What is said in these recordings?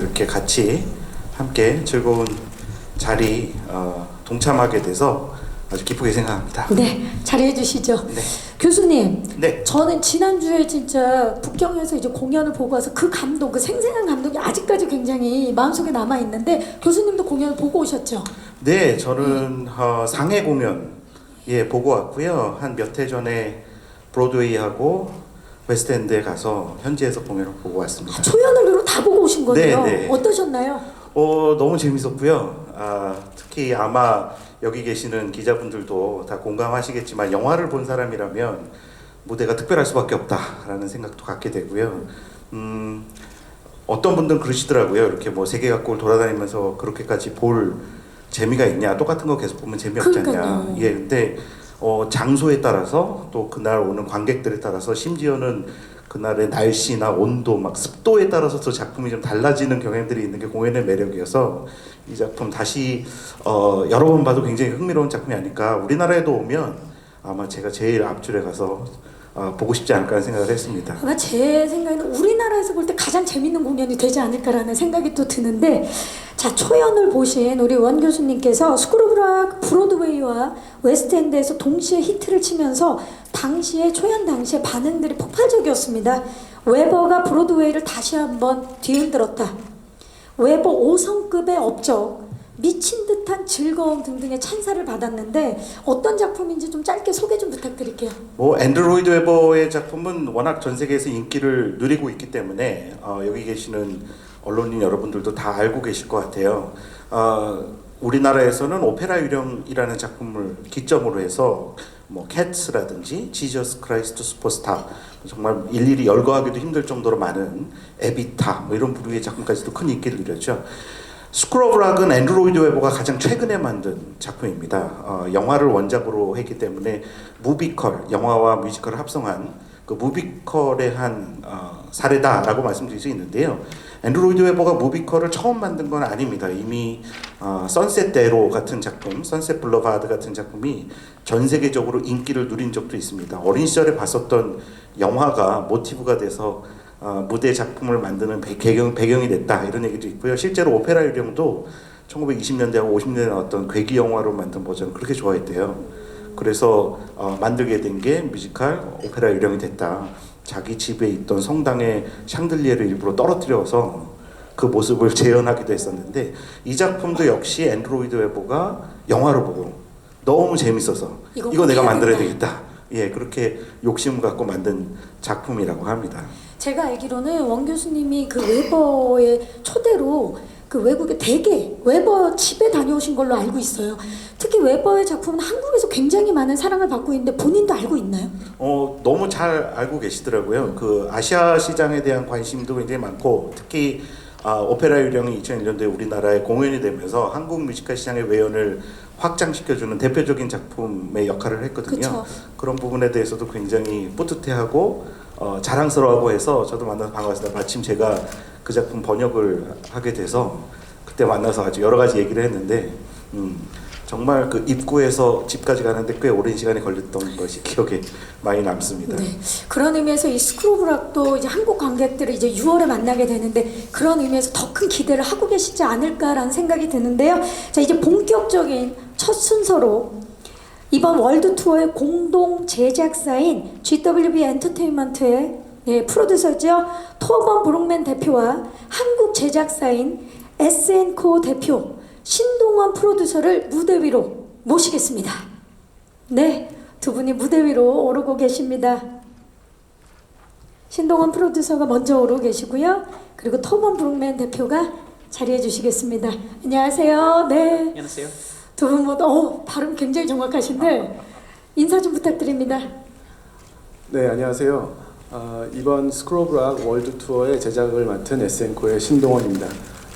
이렇게 같이 함께 즐거운 자리 동참하게 돼서 아주 기쁘게 생각합니다. 네, 잘해 주시죠. 네. 교수님, 네. 저는 지난주에 진짜 북경에서 이제 공연을 보고 와서 그 감동, 그 생생한 감동이 아직까지 굉장히 마음속에 남아 있는데 교수님도 공연을 보고 오셨죠? 네, 저는 상해 공연 보고 왔고요. 한 몇 해 전에 브로드웨이하고 웨스트엔드에 가서 현지에서 공연을 보고 왔습니다. 초연으로 다 보고 오신 거예요? 네, 네. 어떠셨나요? 너무 재밌었고요. 특히 아마 여기 계시는 기자분들도 다 공감하시겠지만 영화를 본 사람이라면 무대가 특별할 수밖에 없다라는 생각도 갖게 되고요. 어떤 분들은 그러시더라고요. 이렇게 뭐 세계 각국을 돌아다니면서 그렇게까지 볼 재미가 있냐? 똑같은 거 계속 보면 재미없지 않냐? 그러니까요. 예, 근데 장소에 따라서 또 그날 오는 관객들에 따라서 심지어는 그날의 날씨나 온도, 막 습도에 따라서 또 작품이 좀 달라지는 경향들이 있는 게 공연의 매력이어서 이 작품 다시 여러 번 봐도 굉장히 흥미로운 작품이 아닐까. 우리나라에도 오면 아마 제가 제일 앞줄에 가서 보고 싶지 않을까 하는 생각을 했습니다. 아마 제 생각에는 우리나라에서 볼 때 가장 재밌는 공연이 되지 않을까라는 생각이 또 드는데, 자, 초연을 보신 우리 원 교수님께서 스쿨 오브 락 브로드웨이와 웨스트엔드에서 동시에 히트를 치면서 당시에 초연 당시에 반응들이 폭발적이었습니다. 웨버가 브로드웨이를 다시 한번 뒤흔들었다. 웨버 5성급의 업적, 미친 듯한 즐거움 등등의 찬사를 받았는데 어떤 작품인지 좀 짧게 소개 좀 부탁드릴게요. 앤드루 로이드 웨버의 작품은 워낙 전 세계에서 인기를 누리고 있기 때문에 여기 계시는 언론인 여러분들도 다 알고 계실 것 같아요. 우리나라에서는 오페라 유령이라는 작품을 기점으로 해서 뭐 캣스라든지 지저스 크라이스트 슈퍼스타, 정말 일일이 열거하기도 힘들 정도로 많은 에비타 이런 부류의 작품까지도 큰 인기를 누렸죠. 스쿨 오브 락은 앤드루 로이드 웨버가 가장 최근에 만든 작품입니다. 영화를 원작으로 했기 때문에 무비컬, 영화와 뮤지컬을 합성한 그 무비컬의 한 사례다라고 말씀드릴 수 있는데요. 앤드루 로이드 웨버가 무비컬을 처음 만든 건 아닙니다. 이미 선셋 대로 같은 작품, 선셋 블러바드 같은 작품이 전 세계적으로 인기를 누린 적도 있습니다. 어린 시절에 봤었던 영화가 모티브가 돼서 무대 작품을 만드는 배경이 됐다 이런 얘기도 있고요. 실제로 오페라 유령도 1920년대하고 50년대에 나왔던 괴기 영화로 만든 버전을 그렇게 좋아했대요. 그래서 만들게 된 게 뮤지컬 오페라 유령이 됐다. 자기 집에 있던 성당의 샹들리에를 일부러 떨어뜨려서 그 모습을 재현하기도 했었는데, 이 작품도 역시 앤드루 로이드 웨버가 영화로 보고 너무 재밌어서 이거 내가 만들어야 되겠다. 예, 그렇게 욕심을 갖고 만든 작품이라고 합니다. 제가 알기로는 원 교수님이 그 웨버의 초대로 그 외국에 대개 웨버 집에 다녀오신 걸로 알고 있어요. 특히 웨버의 작품은 한국에서 굉장히 많은 사랑을 받고 있는데 본인도 알고 있나요? 너무 잘 알고 계시더라고요. 그 아시아 시장에 대한 관심도 굉장히 많고, 특히 오페라 유령이 2001년도에 우리나라에 공연이 되면서 한국 뮤지컬 시장의 외연을 확장시켜주는 대표적인 작품의 역할을 했거든요. 그쵸. 그런 부분에 대해서도 굉장히 뿌듯해하고 자랑스러워하고 해서 저도 만나서 반가웠습니다. 마침 제가 그 작품 번역을 하게 돼서 그때 만나서 아주 여러 가지 얘기를 했는데 정말 그 입구에서 집까지 가는데 꽤 오랜 시간이 걸렸던 것이 기억에 많이 남습니다. 네. 그런 의미에서 이 스쿨 오브 락도 이제 한국 관객들을 이제 6월에 만나게 되는데 그런 의미에서 더 큰 기대를 하고 계시지 않을까라는 생각이 드는데요. 자, 이제 본격적인 첫 순서로 이번 월드 투어의 공동 제작사인 GWB 엔터테인먼트의 프로듀서죠. 토번 브룩맨 대표와 한국 제작사인 SN코 대표 신동원 프로듀서를 무대 위로 모시겠습니다. 네, 두 분이 무대 위로 오르고 계십니다. 신동원 프로듀서가 먼저 오르고 계시고요. 그리고 토번 브룩맨 대표가 자리해 주시겠습니다. 안녕하세요. 네. 안녕하세요. 두 분 모두 발음 굉장히 정확하신데 인사 좀 부탁드립니다. 네, 안녕하세요. 이번 스쿨 오브 락 월드 투어의 제작을 맡은 SN코의 신동원입니다.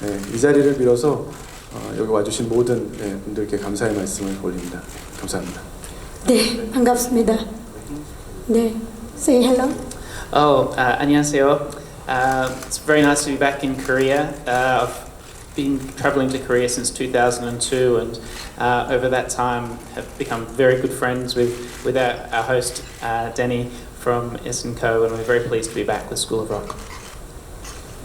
네, 이 자리를 빌어서 여기 와주신 모든 분들께 감사의 말씀을 올립니다. 감사합니다. 네, 반갑습니다. 네, say hello. 안녕하세요. It's very nice to be back in Korea. I've been traveling to Korea since 2002, and over that time have become very good friends with our host Danny from S&Co, and we're very pleased to be back with School of Rock.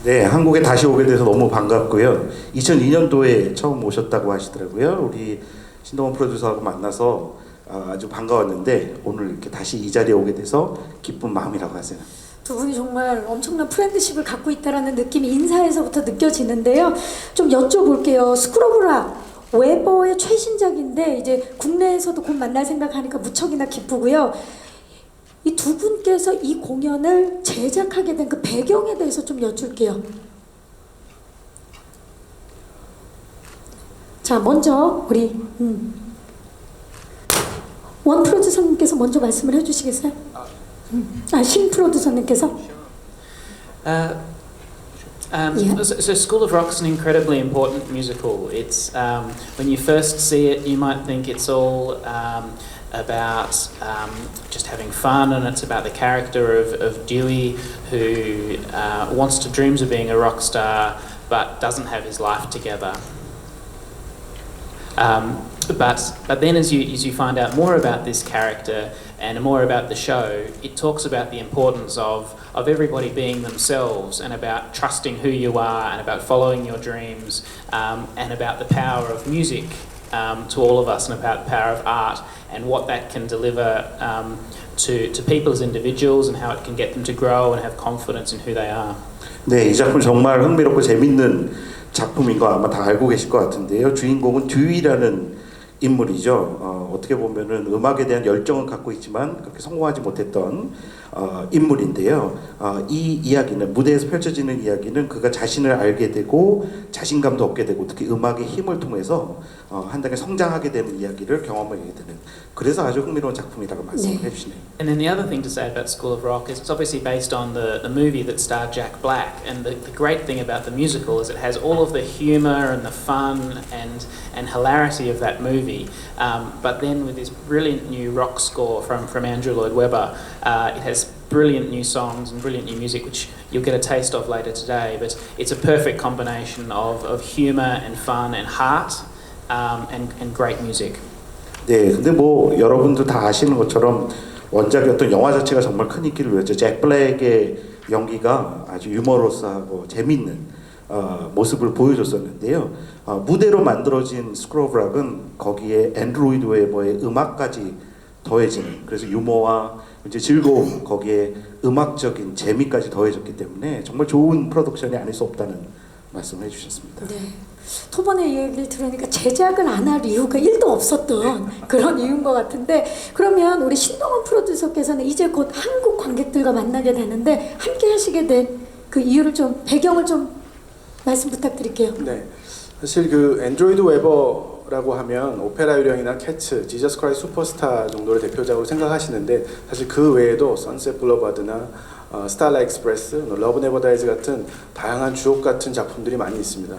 네, 한국에 다시 오게 돼서 너무 반갑고요. 2002년도에 처음 오셨다고 하시더라고요. 우리 신동원 프로듀서하고 만나서 아주 반가웠는데 오늘 이렇게 다시 이 자리에 오게 돼서 기쁜 마음이라고 하세요. 두 분이 정말 엄청난 프렌드십을 갖고 있다라는 느낌이 인사에서부터 느껴지는데요. 좀 여쭤볼게요. 스쿨 오브 락 웨버의 최신작인데 이제 국내에서도 곧 만날 생각하니까 무척이나 기쁘고요. 이 두 분께서 이 공연을 제작하게 된 그 배경에 대해서 좀 여쭐게요. 자, 먼저 우리 원 프로듀서님께서 먼저 말씀을 해주시겠어요? 신 프로듀서님께서. Yeah. So School of Rock's an incredibly important musical. It's when you first see it, you might think it's all about just having fun, and it's about the character of Dewey, who wants to dreams of being a rock star, but doesn't have his life together. But then as you find out more about this character and more about the show, it talks about the importance of everybody being themselves, and about trusting who you are, and about following your dreams, and about the power of music to all of us, and about the power of art and what that can deliver to people as individuals, and how it can get them to grow and have confidence in who they are. 네, 이 작품 정말 흥미롭고 재밌는 작품인 거 아마 다 알고 계실 것 같은데요. 주인공은 듀이라는 인물이죠. 어떻게 보면은 음악에 대한 열정은 갖고 있지만 그렇게 성공하지 못했던 인물인데요. 이 이야기는, 무대에서 펼쳐지는 이야기는 그가 자신을 알게 되고 자신감도 얻게 되고 특히 음악의 힘을 통해서 한 단계 성장하게 되는 이야기를 경험하게 되는, 그래서 아주 흥미로운 작품이라고 말씀을 해주시네요. And then the other thing to say about School of Rock is it's obviously based on the movie that starred Jack Black, and the great thing about the musical is it has all of the humour and the fun and hilarity of that movie, but then with this brilliant new rock score from Andrew Lloyd Webber, it has brilliant new songs and brilliant new music, which you'll get a taste of later today, but it's a perfect combination of humour and fun and heart, and great music. 네, 근데 뭐 여러분도 다 아시는 것처럼 원작이었던 영화 자체가 정말 큰 인기를 누렸죠. 잭 블랙의 연기가 아주 유머러스하고 재밌는 모습을 보여줬었는데요. 무대로 만들어진 스쿨 오브 락은 거기에 앤드로이드 웨버의 음악까지 더해지는, 그래서 유머와 이제 즐거움, 거기에 음악적인 재미까지 더해졌기 때문에 정말 좋은 프로덕션이 아닐 수 없다는 말씀을 해주셨습니다. 네. 토번의 얘기를 들으니까 제작을 안 할 이유가 1도 없었던 그런 이유인 것 같은데, 그러면 우리 신동원 프로듀서께서는 이제 곧 한국 관객들과 만나게 되는데 함께 하시게 된 그 이유를 좀, 배경을 좀 말씀 부탁드릴게요. 네, 사실 그 앤드로이드 웨버라고 하면 오페라 유령이나 캐츠, 지저스 크라이스트 슈퍼스타 정도를 대표작으로 생각하시는데, 사실 그 외에도 선셋 블러바드나 스타일라이트 익스프레스, 러브 네버 다이즈 같은 다양한 주옥 같은 작품들이 많이 있습니다.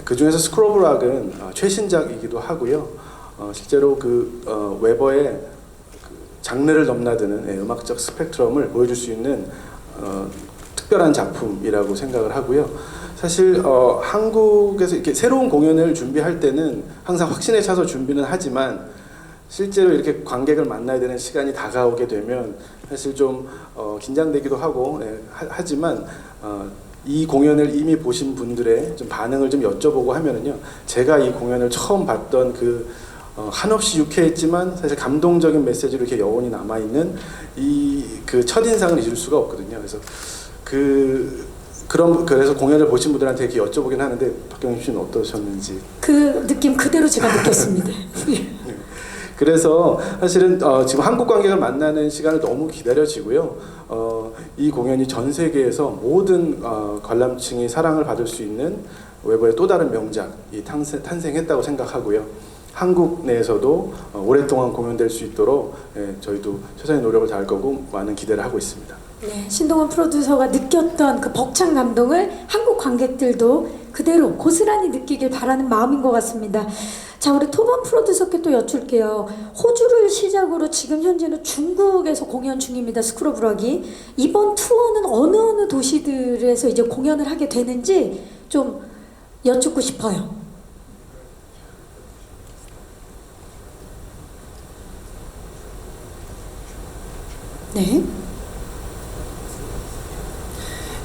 그 중에서 스쿨 오브 락은 최신작이기도 하고요. 실제로 그 웨버의 그 장르를 넘나드는 음악적 스펙트럼을 보여줄 수 있는 특별한 작품이라고 생각을 하고요. 사실 한국에서 이렇게 새로운 공연을 준비할 때는 항상 확신에 차서 준비는 하지만, 실제로 이렇게 관객을 만나야 되는 시간이 다가오게 되면 사실 좀 긴장되기도 하고, 하지만 이 공연을 이미 보신 분들의 좀 반응을 좀 여쭤보고 하면은요, 제가 이 공연을 처음 봤던 그 한없이 유쾌했지만 사실 감동적인 메시지로 이렇게 여운이 남아 있는 이 그 첫인상을 잊을 수가 없거든요. 그래서 그래서 공연을 보신 분들한테 이렇게 여쭤보긴 하는데, 박경림 씨는 어떠셨는지? 그 느낌 그대로 제가 느꼈습니다. 그래서 사실은 지금 한국 관객을 만나는 시간을 너무 기다려지고요. 이 공연이 전 세계에서 모든 관람층이 사랑을 받을 수 있는 웨버의 또 다른 명작이 탄생했다고 생각하고요. 한국 내에서도 오랫동안 공연될 수 있도록 저희도 최선의 노력을 다할 거고 많은 기대를 하고 있습니다. 네, 신동원 프로듀서가 느꼈던 그 벅찬 감동을 한국 관객들도 그대로 고스란히 느끼길 바라는 마음인 것 같습니다. 자, 우리 토번 프로듀서께 또 여쭐게요. 호주를 시작으로 지금 현재는 중국에서 공연 중입니다. 스쿨 오브 락이. 이번 투어는 어느 도시들에서 이제 공연을 하게 되는지 좀 여쭙고 싶어요. 네.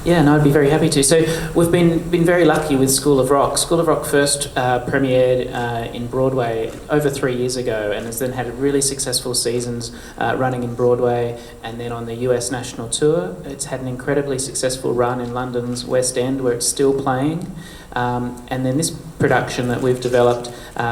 Yeah, and I'd be very happy to. So we've been very lucky with School of Rock. School of Rock first premiered in Broadway over 3 years ago, and has then had really successful seasons running in Broadway, and then on the US national tour. It's had an incredibly successful run in London's West End, where it's still playing. And then this production that we've developed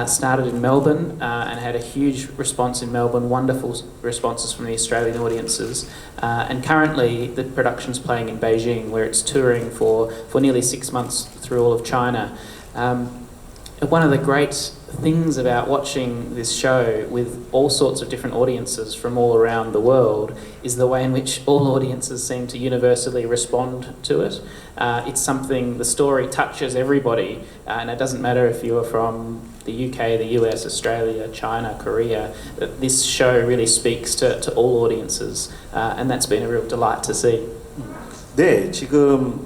started in Melbourne and had a huge response in Melbourne, wonderful responses from the Australian audiences. And currently the production's playing in Beijing, where it's touring for nearly 6 months through all of China. One of the great things about watching this show with all sorts of different audiences from all around the world is the way in which all audiences seem to universally respond to it. It's something, the story touches everybody, and it doesn't matter if you are from the UK, the US, Australia, China, Korea. This show really speaks to all audiences, and that's been a real delight to see. 네, 지금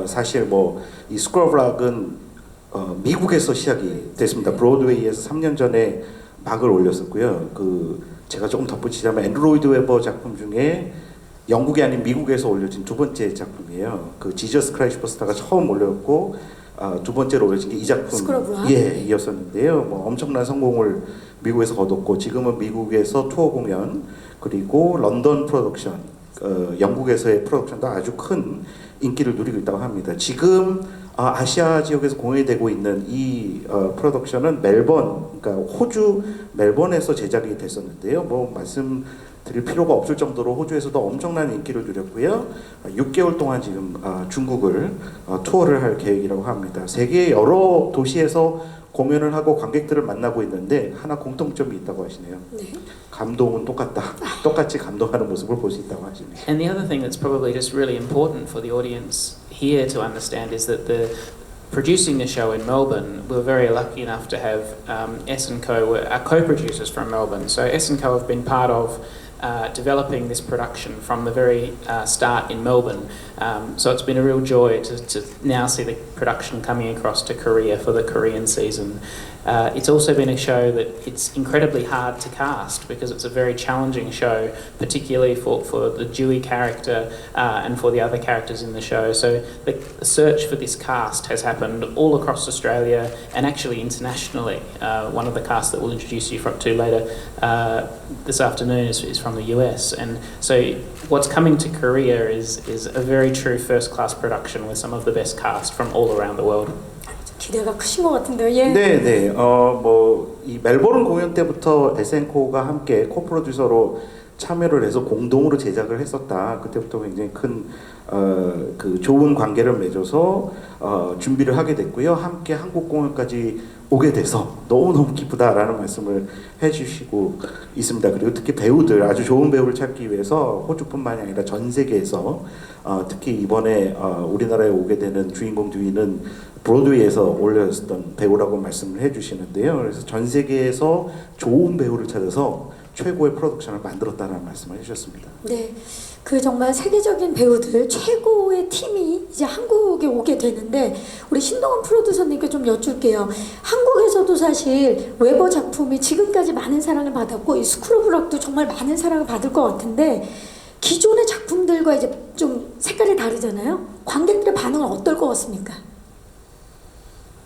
사실 뭐 이 스쿨 오브 락은 미국에서 시작이 됐습니다. 브로드웨이에서 3년 전에 막을 올렸었고요. 제가 조금 덧붙이자면 앤드루 로이드 웨버 작품 중에 영국이 아닌 미국에서 올려진 두 번째 작품이에요. 지저스 크라이스트 슈퍼스타가 처음 올렸고 두 번째로 올려진 게 이 작품 이었었는데요. 뭐 엄청난 성공을 미국에서 거뒀고 지금은 미국에서 투어 공연 그리고 런던 프로덕션, 영국에서의 프로덕션도 아주 큰 인기를 누리고 있다고 합니다. 지금 아시아 지역에서 공연이 되고 있는 이 프로덕션은 멜번, 그러니까 호주 멜번에서 제작이 됐었는데요. 뭐 말씀드릴 필요가 없을 정도로 호주에서도 엄청난 인기를 누렸고요. 6개월 동안 지금 중국을 투어를 할 계획이라고 합니다. 세계 여러 도시에서 공연을 하고 관객들을 만나고 있는데 하나 공통점이 있다고 하시네요. 네. 감동은 똑같다. 똑같이 감동하는 모습을 볼 수 있다고 하십니다. And the other thing that's probably just really important for the audience here to understand is that producing the show in Melbourne, we were very lucky enough to have S&Co, our co-producers from Melbourne. So S&Co have been part of developing this production from the very start in Melbourne. So it's been a real joy to now see the production coming across to Korea for the Korean season. It's also been a show that it's incredibly hard to cast because it's a very challenging show, particularly for the Dewey character and for the other characters in the show. So the search for this cast has happened all across Australia and actually internationally. One of the cast that we'll introduce you to later this afternoon is from the US. And so what's coming to Korea is a very true first-class production with some of the best cast from all around the world. 기대가 크신 것 같은데요. 예. 네. 이 멜버른 공연 때부터 S&Co가 함께 코프로듀서로 참여를 해서 공동으로 제작을 했었다. 그때부터 굉장히 큰 좋은 관계를 맺어서 준비를 하게 됐고요. 함께 한국 공연까지 오게 돼서 너무너무 기쁘다라는 말씀을 해주시고 있습니다. 그리고 특히 배우들, 아주 좋은 배우를 찾기 위해서 호주뿐만이 아니라 전 세계에서 특히 이번에 우리나라에 오게 되는 주인공 듀이는 브로드웨이에서 올렸던 배우라고 말씀을 해주시는데요. 그래서 전 세계에서 좋은 배우를 찾아서 최고의 프로덕션을 만들었다는 말씀을 해주셨습니다. 네, 정말 세계적인 배우들 최고의 팀이 이제 한국에 오게 되는데 우리 신동원 프로듀서님께 좀 여쭐게요. 한국에서도 사실 웨버 작품이 지금까지 많은 사랑을 받았고 이 스쿨 오브 락도 정말 많은 사랑을 받을 것 같은데 기존의 작품들과 이제 좀 색깔이 다르잖아요. 관객들의 반응은 어떨 것 같습니까?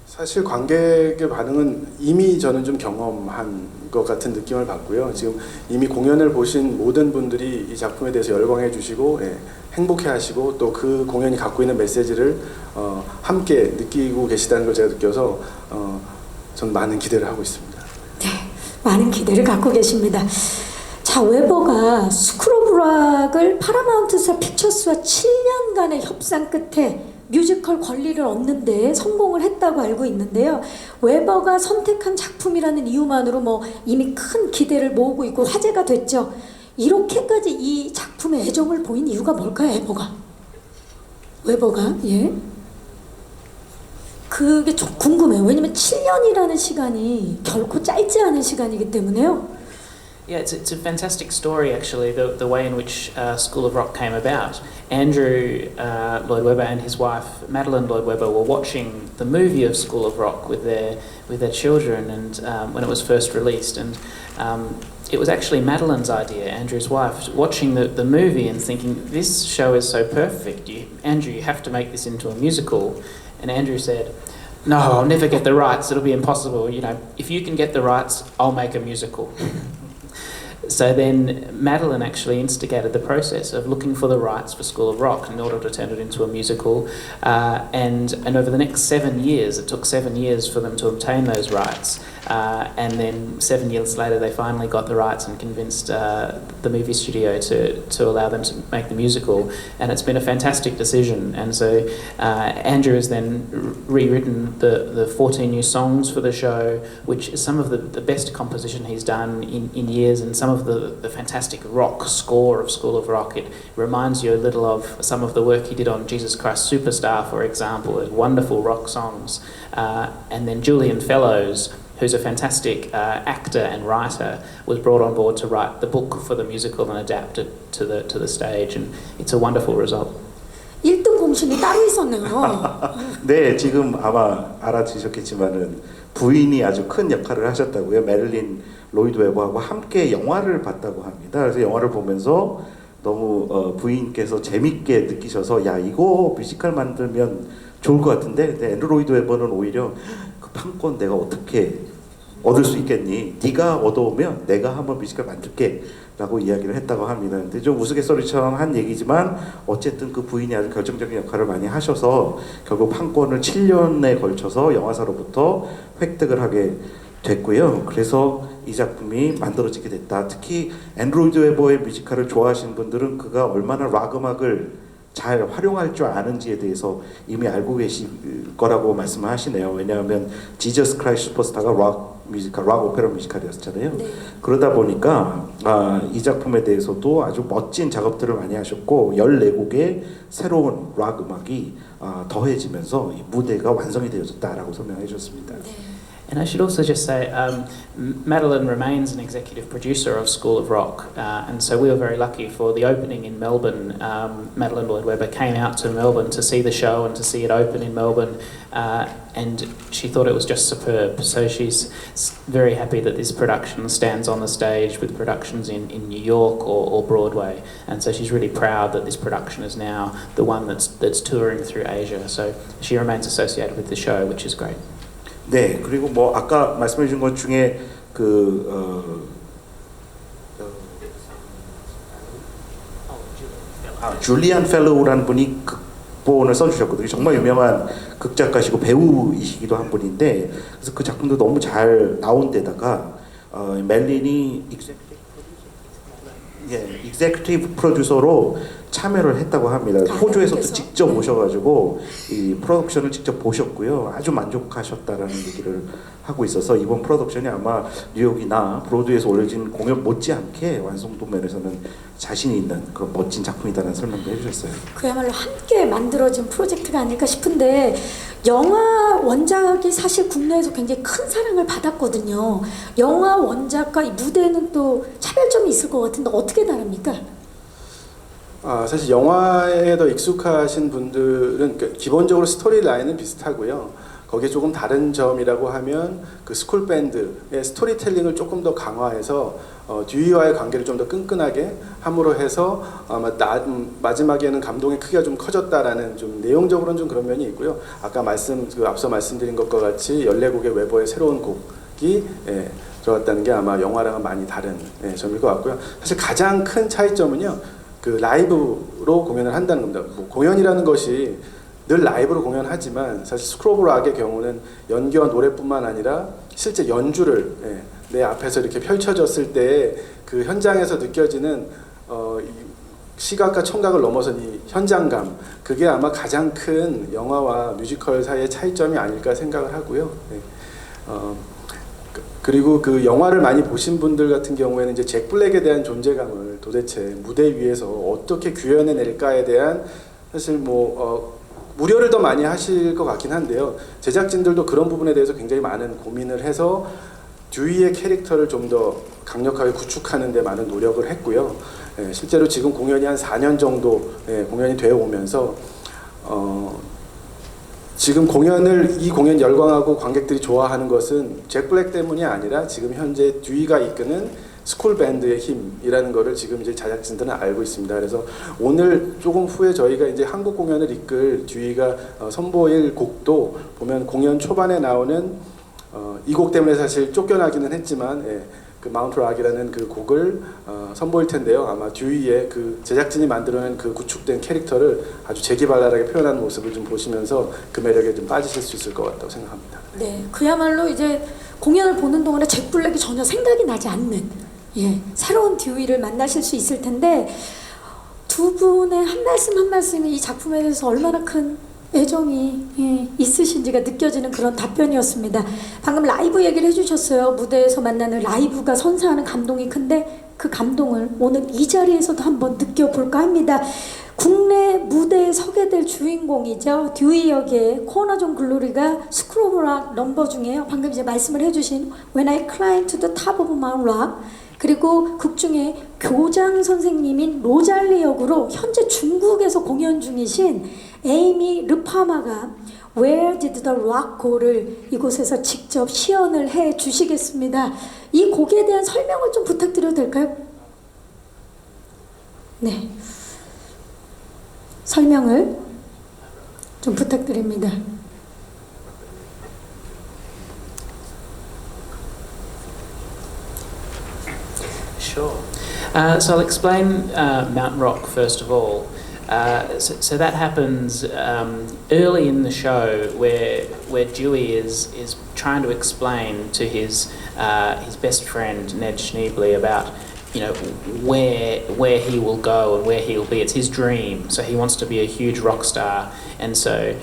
사실 관객의 반응은 이미 저는 좀 경험한 것 같은 느낌을 받고요. 지금 이미 공연을 보신 모든 분들이 이 작품에 대해서 열광해 주시고 행복해 하시고 또 그 공연이 갖고 있는 메시지를 함께 느끼고 계시다는 걸 제가 느껴서 전 많은 기대를 하고 있습니다. 네, 많은 기대를 갖고 계십니다. 자, 웨버가 스쿨 오브 락을 파라마운트 픽처스와 7년간의 협상 끝에 뮤지컬 권리를 얻는 데 성공을 했다고 알고 있는데요. 웨버가 선택한 작품이라는 이유만으로 뭐 이미 큰 기대를 모으고 있고 화제가 됐죠. 이렇게까지 이 작품에 애정을 보인 이유가 뭘까요, 웨버가? 예. 그게 좀 궁금해요. 왜냐면 7년이라는 시간이 결코 짧지 않은 시간이기 때문에요. Yeah, it's a fantastic story actually, the way in which School of Rock came about. Andrew Lloyd Webber and his wife Madeline Lloyd Webber were watching the movie of School of Rock with their children, and when it was first released, and it was actually Madeline's idea, Andrew's wife, watching the movie and thinking, this show is so perfect, Andrew, you have to make this into a musical. And Andrew said, no, I'll never get the rights, it'll be impossible. You know, if you can get the rights, I'll make a musical. So then Madeline actually instigated the process of looking for the rights for School of Rock in order to turn it into a musical. And over the next 7 years, it took 7 years for them to obtain those rights. And then 7 years later, they finally got the rights and convinced the movie studio to allow them to make the musical. And it's been a fantastic decision. And so Andrew has then rewritten the 14 new songs for the show, which is some of the best composition he's done in years, and some of the fantastic rock score of School of Rock. It reminds you a little of some of the work he did on Jesus Christ Superstar, for example, wonderful rock songs. And then Julian Fellows, who's a fantastic actor and writer, was brought on board to write the book for the musical and adapt it to the stage, and it's a wonderful result. 1등 공신이 따로 있었네요. 네, 지금 아마 알아주셨겠지만은 부인이 아주 큰 역할을 하셨다고요. 메릴린 로이드 웨버하고 함께 영화를 봤다고 합니다. 그래서 영화를 보면서 너무 부인께서 재밌게 느끼셔서 야, 이거 뮤지컬 만들면 좋을 것 같은데, 근데 앤드루 로이드 웨버는 오히려 그 판권 내가 어떻게 얻을 수 있겠니? 네가 얻어오면 내가 한번 뮤지컬 만들게 라고 이야기를 했다고 합니다. 근데 좀 우스갯소리처럼 한 얘기지만 어쨌든 그 부인이 아주 결정적인 역할을 많이 하셔서 결국 판권을 7년에 걸쳐서 영화사로부터 획득을 하게 됐고요. 그래서 이 작품이 만들어지게 됐다. 특히 앤드로이드 웨버의 뮤지컬을 좋아하시는 분들은 그가 얼마나 락 음악을 잘 활용할 줄 아는지에 대해서 이미 알고 계실 거라고 말씀을 하시네요. 왜냐하면 지저스 크라이스트 슈퍼스타가 락 뮤지컬, 락 오페라 뮤지컬이었잖아요. 네. 그러다 보니까 이 작품에 대해서도 아주 멋진 작업들을 많이 하셨고 14곡의 새로운 락 음악이 더해지면서 이 무대가 완성이 되어졌다라고 설명해 주셨습니다. And I should also just say, Madeline remains an executive producer of School of Rock, and so we were very lucky for the opening in Melbourne. Madeline Lloyd Webber came out to Melbourne to see the show and to see it open in Melbourne, and she thought it was just superb. So she's very happy that this production stands on the stage with productions in New York or Broadway, and so she's really proud that this production is now the one that's touring through Asia. So she remains associated with the show, which is great. 네, 그리고 뭐 아까 말씀해 주신 것 중에 줄리안 펠로우라는 분이 극본을 써주셨거든요. 정말 유명한 극작가시고 배우이시기도 한 분인데, 그래서 그 작품도 너무 잘 나온 데다가 멜린이 익제큐티브 프로듀서로 참여를 했다고 합니다. 호주에서도 직접 오셔가지고 이 프로덕션을 직접 보셨고요. 아주 만족하셨다라는 얘기를 하고 있어서 이번 프로덕션이 아마 뉴욕이나 브로드웨이에서 올려진 공연 못지않게 완성도 면에서는 자신이 있는 그런 멋진 작품이다라는 설명도 해주셨어요. 그야말로 함께 만들어진 프로젝트가 아닐까 싶은데, 영화 원작이 사실 국내에서 굉장히 큰 사랑을 받았거든요. 영화 원작과 이 무대는 또 차별점이 있을 것 같은데 어떻게 다릅니까? 사실 영화에 더 익숙하신 분들은 기본적으로 스토리 라인은 비슷하고요. 거기에 조금 다른 점이라고 하면 그 스쿨 밴드의 스토리텔링을 조금 더 강화해서 듀이와의 관계를 좀 더 끈끈하게 함으로 해서 아마 마지막에는 감동의 크기가 좀 커졌다라는, 좀 내용적으로는 좀 그런 면이 있고요. 아까 앞서 말씀드린 것과 같이 14곡의 웨버의 새로운 곡이 들어갔다는 게 아마 영화랑은 많이 다른 점일 것 같고요. 사실 가장 큰 차이점은요, 그 라이브로 공연을 한다는 겁니다. 뭐 공연이라는 것이 늘 라이브로 공연하지만 사실 스쿨 오브 락의 경우는 연기와 노래뿐만 아니라 실제 연주를 내 앞에서 이렇게 펼쳐졌을 때 그 현장에서 느껴지는 시각과 청각을 넘어선 이 현장감, 그게 아마 가장 큰 영화와 뮤지컬 사이의 차이점이 아닐까 생각을 하고요. 그리고 그 영화를 많이 보신 분들 같은 경우에는 이제 잭 블랙에 대한 존재감을 도대체 무대 위에서 어떻게 구현해낼까에 대한 사실 무료를 더 많이 하실 것 같긴 한데요. 제작진들도 그런 부분에 대해서 굉장히 많은 고민을 해서 듀이의 캐릭터를 좀 더 강력하게 구축하는 데 많은 노력을 했고요. 실제로 지금 공연이 한 4년 정도 공연이 되어 오면서 지금 이 공연 열광하고 관객들이 좋아하는 것은 잭 블랙 때문이 아니라 지금 현재 듀이가 이끄는 스쿨 밴드의 힘이라는 거를 지금 이제 제작진들은 알고 있습니다. 그래서 오늘 조금 후에 저희가 이제 한국 공연을 이끌 듀이가 선보일 곡도 보면 공연 초반에 나오는 이 곡 때문에 사실 쫓겨나기는 했지만 그 마운트 락이라는 그 곡을 선보일 텐데요. 아마 듀이의 그 제작진이 만들어낸 그 구축된 캐릭터를 아주 재기발랄하게 표현하는 모습을 좀 보시면서 그 매력에 좀 빠지실 수 있을 것 같다고 생각합니다. 네, 그야말로 이제 공연을 보는 동안에 잭 블랙이 전혀 생각이 나지 않는 새로운 듀이를 만나실 수 있을 텐데 두 분의 한 말씀 한 말씀이 이 작품에 대해서 얼마나 큰 애정이 있으신지가 느껴지는 그런 답변이었습니다. 방금 라이브 얘기를 해주셨어요. 무대에서 만나는 라이브가 선사하는 감동이 큰데 그 감동을 오늘 이 자리에서도 한번 느껴볼까 합니다. 국내 무대에 서게 될 주인공이죠. 듀이 역의 코너 존 글로리가 스쿨 오브 락 넘버 중에요. 방금 이제 말씀을 해주신 When I Climb to the Top of Mount Rock, 그리고 극 중에 교장 선생님인 로잘리 역으로 현재 중국에서 공연 중이신 에이미 르파마가 Where did the rock go를 이곳에서 직접 시연을 해 주시겠습니다. 이 곡에 대한 설명을 좀 부탁드려도 될까요? 네, 설명을 좀 부탁드립니다. Sure. So I'll explain Mount Rock first of all. So that happens early in the show, where Dewey is trying to explain to his best friend Ned Schneebly about where he will go and where he'll be. It's his dream, so he wants to be a huge rock star, and so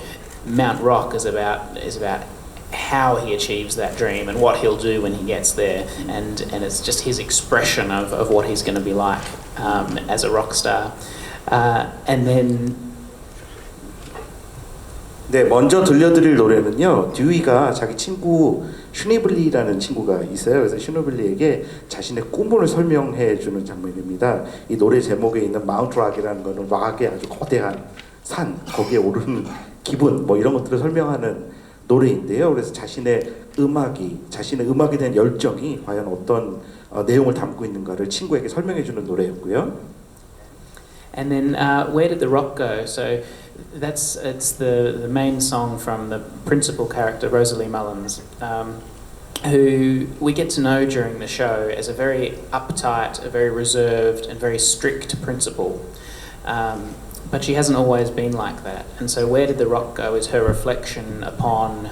Mount Rock is about how he achieves that dream and what he'll do when he gets there, and it's just his expression of what he's going to be like as a rock star. And then 네, 먼저 들려드릴 노래는요, 듀이가 자기 친구 슈니블리라는 친구가 있어요. 그래서 슈니블리에게 자신의 꿈을 설명해 주는 장면입니다. 이 노래 제목에 있는 마운트 락이라는 거는 락의 아주 거대한 산, 거기에 오르는 기분, 뭐 이런 것들을 설명하는 노래인데요. 그래서 자신의 음악에 대한 열정이 과연 어떤 내용을 담고 있는가를 친구에게 설명해 주는 노래였고요. And then Where Did the Rock Go? So it's the main song from the principal character, Rosalie Mullins, who we get to know during the show as a very uptight, a very reserved and very strict principal. But she hasn't always been like that. And so Where Did the Rock Go is her reflection upon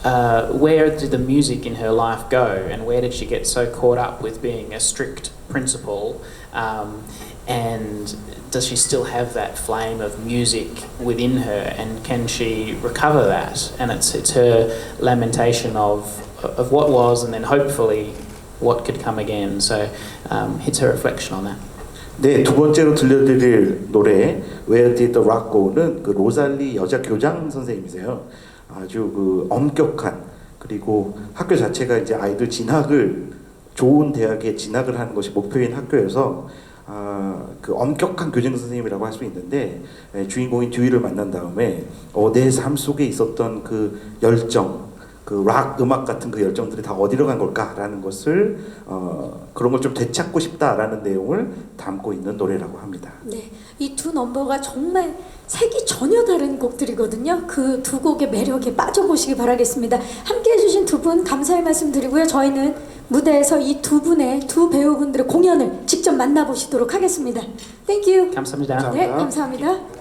where did the music in her life go, and where did she get so caught up with being a strict principal, and does she still have that flame of music within her, and can she recover that? And it's her lamentation of what was, and then hopefully what could come again. So it's her reflection on that. 네, 두 번째로 들려드릴 노래 Where Did the Rock Go는 그 로살리 여자 교장 선생님이세요. 아주 그 엄격한, 그리고 학교 자체가 이제 아이들 좋은 대학에 진학을 하는 것이 목표인 학교여서 그 엄격한 교장 선생님이라고 할 수 있는데, 주인공인 듀이를 만난 다음에 내 삶 속에 있었던 그 열정, 그 락 음악 같은 그 열정들이 다 어디로 간 걸까라는 것을 그런 걸 좀 되찾고 싶다라는 내용을 담고 있는 노래라고 합니다. 네, 이 두 넘버가 정말 색이 전혀 다른 곡들이거든요. 그 두 곡의 매력에 빠져보시기 바라겠습니다. 함께해 주신 두 분 감사의 말씀 드리고요. 저희는 무대에서 이 두 배우분들의 공연을 직접 만나보시도록 하겠습니다. Thank you. 감사합니다. 네, 감사합니다.